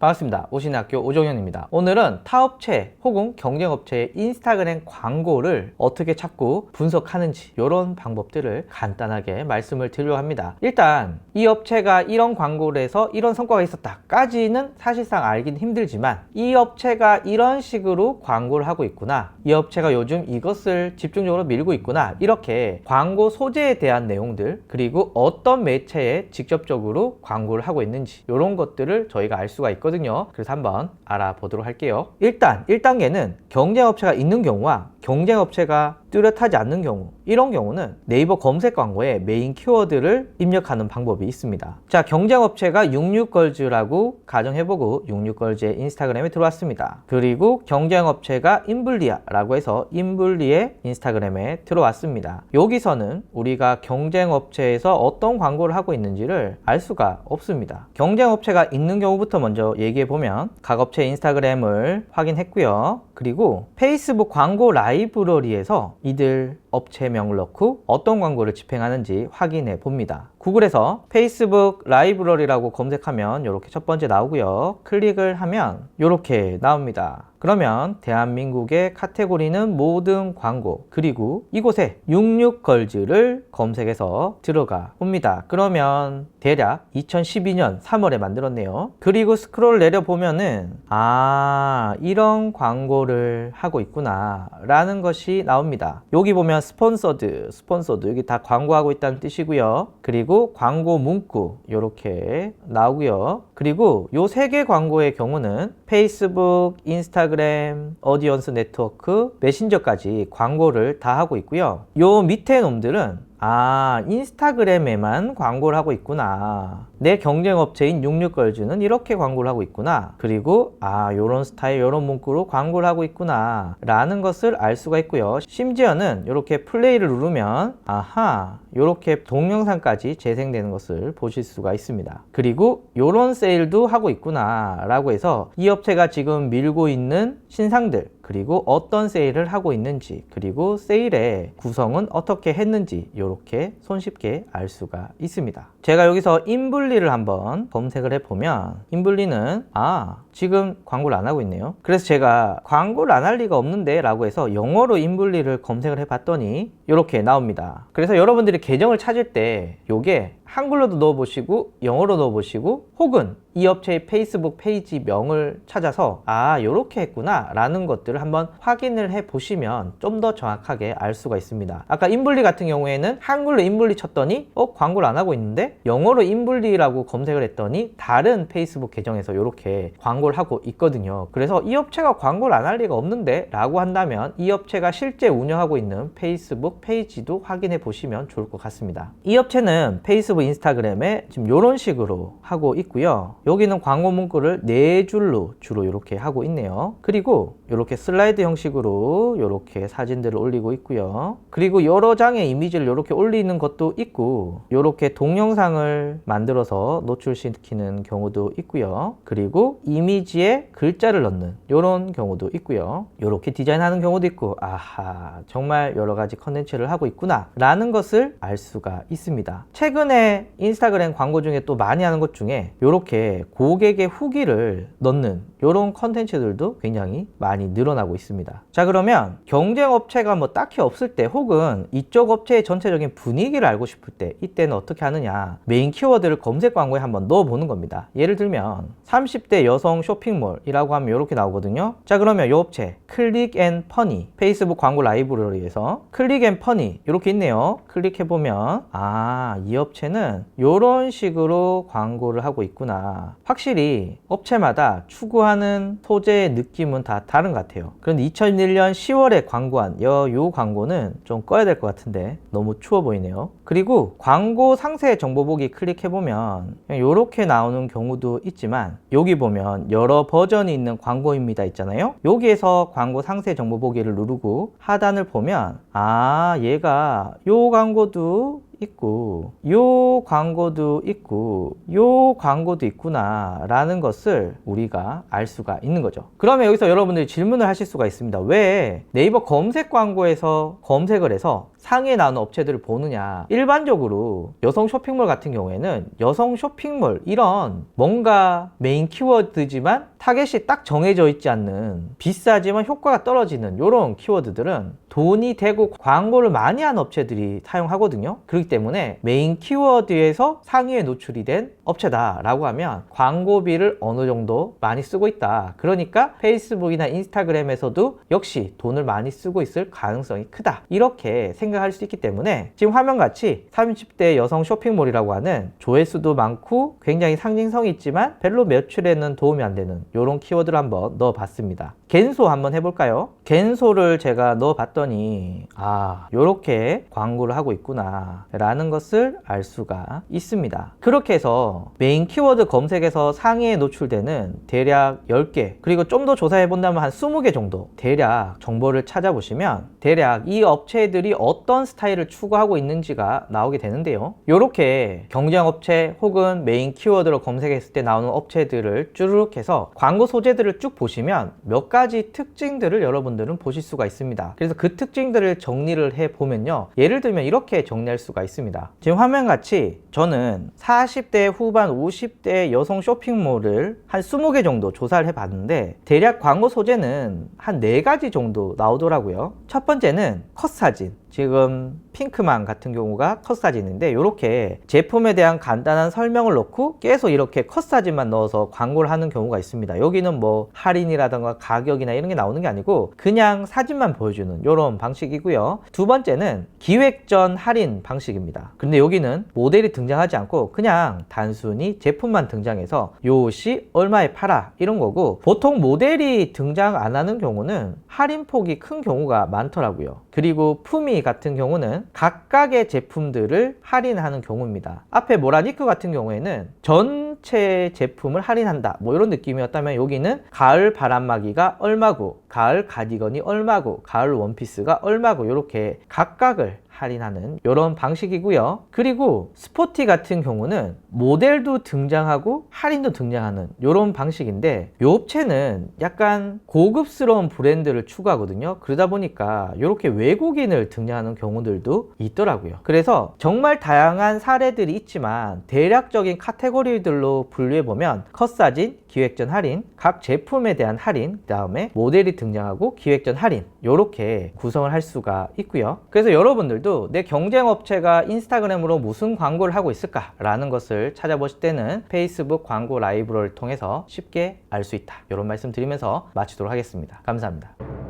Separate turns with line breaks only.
반갑습니다. 오신학교 오종현입니다. 오늘은 타업체 혹은 경쟁업체의 인스타그램 광고를 어떻게 찾고 분석하는지 이런 방법들을 간단하게 말씀을 드리려고 합니다. 일단 이 업체가 이런 광고를 해서 이런 성과가 있었다까지는 사실상 알긴 힘들지만 이 업체가 이런 식으로 광고를 하고 있구나, 이 업체가 요즘 이것을 집중적으로 밀고 있구나, 이렇게 광고 소재에 대한 내용들, 그리고 어떤 매체에 직접적으로 광고를 하고 있는지 이런 것들을 저희가 알 수가 있거든요. 그래서 한번 알아보도록 할게요. 일단 1단계는 경쟁업체가 있는 경우와 경쟁업체가 뚜렷하지 않는 경우, 이런 경우는 네이버 검색 광고에 메인 키워드를 입력하는 방법이 있습니다. 자, 경쟁업체가 66걸즈라고 가정해보고 66걸즈의 인스타그램에 들어왔습니다. 그리고 경쟁업체가 인블리아라고 해서 인블리의 인스타그램에 들어왔습니다. 여기서는 우리가 경쟁업체에서 어떤 광고를 하고 있는지를 알 수가 없습니다. 경쟁업체가 있는 경우부터 먼저 얘기해보면 각 업체 인스타그램을 확인했고요. 그리고 페이스북 광고 라이브러리에서 이들 업체명을 넣고 어떤 광고를 집행하는지 확인해 봅니다. 구글에서 페이스북 라이브러리라고 검색하면 이렇게 첫 번째 나오고요. 클릭을 하면 이렇게 나옵니다. 그러면 대한민국의 카테고리는 모든 광고, 그리고 이곳에 66걸즈를 검색해서 들어가 봅니다. 그러면 대략 2012년 3월에 만들었네요. 그리고 스크롤 내려보면은 이런 광고를 하고 있구나 라는 것이 나옵니다. 여기 보면 스폰서드 여기 다 광고하고 있다는 뜻이고요. 그리고 광고 문구 이렇게 나오고요. 그리고 요 3개 광고의 경우는 페이스북, 인스타그램, 어디언스 네트워크, 메신저까지 광고를 다 하고 있고요. 요 밑에 놈들은 인스타그램에만 광고를 하고 있구나, 내 경쟁업체인 66걸즈는 이렇게 광고를 하고 있구나, 그리고 요런 스타일 요런 문구로 광고를 하고 있구나 라는 것을 알 수가 있고요. 심지어는 이렇게 플레이를 누르면 이렇게 동영상까지 재생되는 것을 보실 수가 있습니다. 그리고 요런 세일도 하고 있구나 라고 해서 이 업체가 지금 밀고 있는 신상들, 그리고 어떤 세일을 하고 있는지, 그리고 세일의 구성은 어떻게 했는지 이렇게 손쉽게 알 수가 있습니다. 제가 여기서 인블리를 한번 검색을 해보면 인블리는 지금 광고를 안 하고 있네요. 그래서 제가 광고를 안 할 리가 없는데 라고 해서 영어로 인블리를 검색을 해봤더니 이렇게 나옵니다. 그래서 여러분들이 계정을 찾을 때 요게 한글로도 넣어보시고 영어로 넣어보시고, 혹은 이 업체의 페이스북 페이지 명을 찾아서 요렇게 했구나 라는 것들을 한번 확인을 해 보시면 좀 더 정확하게 알 수가 있습니다. 아까 인블리 같은 경우에는 한글로 인블리 쳤더니 광고를 안 하고 있는데, 영어로 인블리라고 검색을 했더니 다른 페이스북 계정에서 이렇게 광고를 하고 있거든요. 그래서 이 업체가 광고를 안 할 리가 없는데 라고 한다면 이 업체가 실제 운영하고 있는 페이스북 페이지도 확인해 보시면 좋을 것 같습니다. 이 업체는 페이스북, 인스타그램에 지금 이런 식으로 하고 있고요. 여기는 광고 문구를 4줄로 주로 이렇게 하고 있네요. 그리고 이렇게 슬라이드 형식으로 이렇게 사진들을 올리고 있고요. 그리고 여러 장의 이미지를 이렇게 올리는 것도 있고, 이렇게 동영상을 만들어서 노출시키는 경우도 있고요. 그리고 이미지에 글자를 넣는 이런 경우도 있고요. 이렇게 디자인하는 경우도 있고, 정말 여러 가지 컨텐츠를 하고 있구나 라는 것을 알 수가 있습니다. 최근에 인스타그램 광고 중에 또 많이 하는 것 중에 이렇게 고객의 후기를 넣는 이런 컨텐츠들도 굉장히 많이 늘어나고 있습니다. 자, 그러면 경쟁업체가 딱히 없을 때, 혹은 이쪽 업체의 전체적인 분위기를 알고 싶을 때, 이때는 어떻게 하느냐, 메인 키워드를 검색 광고에 한번 넣어보는 겁니다. 예를 들면 30대 여성 쇼핑몰이라고 하면 이렇게 나오거든요. 자, 그러면 이 업체 클릭앤퍼니, 페이스북 광고 라이브러리에서 클릭앤퍼니 이렇게 있네요. 클릭해보면 이 업체는 이런 식으로 광고를 하고 있구나. 확실히 업체마다 추구하는 소재의 느낌은 다 다른 것 같아요. 그런데 2001년 10월에 광고한 요 광고는 좀 꺼야 될 것 같은데 너무 추워 보이네요. 그리고 광고 상세 정보 보기 클릭해보면 이렇게 나오는 경우도 있지만, 여기 보면 여러 버전이 있는 광고입니다 있잖아요. 여기에서 광고 상세 정보 보기를 누르고 하단을 보면 얘가 요 광고도 있고 요 광고도 있고 요 광고도 있구나 라는 것을 우리가 알 수가 있는 거죠. 그러면 여기서 여러분들이 질문을 하실 수가 있습니다. 왜 네이버 검색 광고에서 검색을 해서 상위에 나오는 업체들을 보느냐. 일반적으로 여성 쇼핑몰 같은 경우에는 여성 쇼핑몰 이런 뭔가 메인 키워드지만 타겟이 딱 정해져 있지 않는 비싸지만 효과가 떨어지는 이런 키워드들은 돈이 되고 광고를 많이 한 업체들이 사용하거든요. 그렇기 때문에 메인 키워드에서 상위에 노출이 된 업체다라고 하면 광고비를 어느 정도 많이 쓰고 있다. 그러니까 페이스북이나 인스타그램에서도 역시 돈을 많이 쓰고 있을 가능성이 크다. 이렇게 생각할 수 있기 때문에 지금 화면같이 30대 여성 쇼핑몰이라고 하는 조회수도 많고 굉장히 상징성이 있지만 별로 매출에는 도움이 안 되는 이런 키워드를 한번 넣어봤습니다. 갠소 한번 해볼까요? 갠소를 제가 넣어봤더니 요렇게 광고를 하고 있구나 라는 것을 알 수가 있습니다. 그렇게 해서 메인 키워드 검색에서 상위에 노출되는 대략 10개 그리고 좀 더 조사해본다면 한 20개 정도 대략 정보를 찾아보시면 대략 이 업체들이 어떤 스타일을 추구하고 있는지가 나오게 되는데요. 요렇게 경쟁업체 혹은 메인 키워드로 검색했을 때 나오는 업체들을 쭈르륵 해서 광고 소재들을 쭉 보시면 몇 가지 특징들을 여러분들은 보실 수가 있습니다. 그래서 그 특징들을 정리를 해보면요. 예를 들면 이렇게 정리할 수가 있습니다. 지금 화면같이 저는 40대 후반 50대 여성 쇼핑몰을 한 20개 정도 조사를 해봤는데 대략 광고 소재는 한 4가지 정도 나오더라고요. 첫 번째는 컷사진. 지금 핑크만 같은 경우가 컷사진인데 이렇게 제품에 대한 간단한 설명을 넣고 계속 이렇게 컷사진만 넣어서 광고를 하는 경우가 있습니다. 여기는 뭐 할인이라던가 가격이나 이런 게 나오는 게 아니고 그냥 사진만 보여주는 이런 방식이고요. 두 번째는 기획전 할인 방식입니다. 근데 여기는 모델이 등장하지 않고 그냥 단순히 제품만 등장해서 요시 얼마에 팔아 이런 거고 보통 모델이 등장 안 하는 경우는 할인폭이 큰 경우가 많더라고요. 그리고 품위 같은 경우는 각각의 제품들을 할인하는 경우입니다. 앞에 모라니크 같은 경우에는 전체 제품을 할인한다 뭐 이런 느낌이었다면 여기는 가을 바람막이가 얼마고 가을 가디건이 얼마고 가을 원피스가 얼마고 이렇게 각각을 할인하는 이런 방식이고요. 그리고 스포티 같은 경우는 모델도 등장하고 할인도 등장하는 이런 방식인데 이 업체는 약간 고급스러운 브랜드를 추구하거든요. 그러다 보니까 이렇게 외국인을 등장하는 경우들도 있더라고요. 그래서 정말 다양한 사례들이 있지만 대략적인 카테고리들로 분류해보면 컷사진, 기획전 할인, 각 제품에 대한 할인, 그 다음에 모델이 등장하고 기획전 할인 이렇게 구성을 할 수가 있고요. 그래서 여러분들도 내 경쟁업체가 인스타그램으로 무슨 광고를 하고 있을까 라는 것을 찾아보실 때는 페이스북 광고 라이브러리를 통해서 쉽게 알 수 있다 이런 말씀 드리면서 마치도록 하겠습니다. 감사합니다.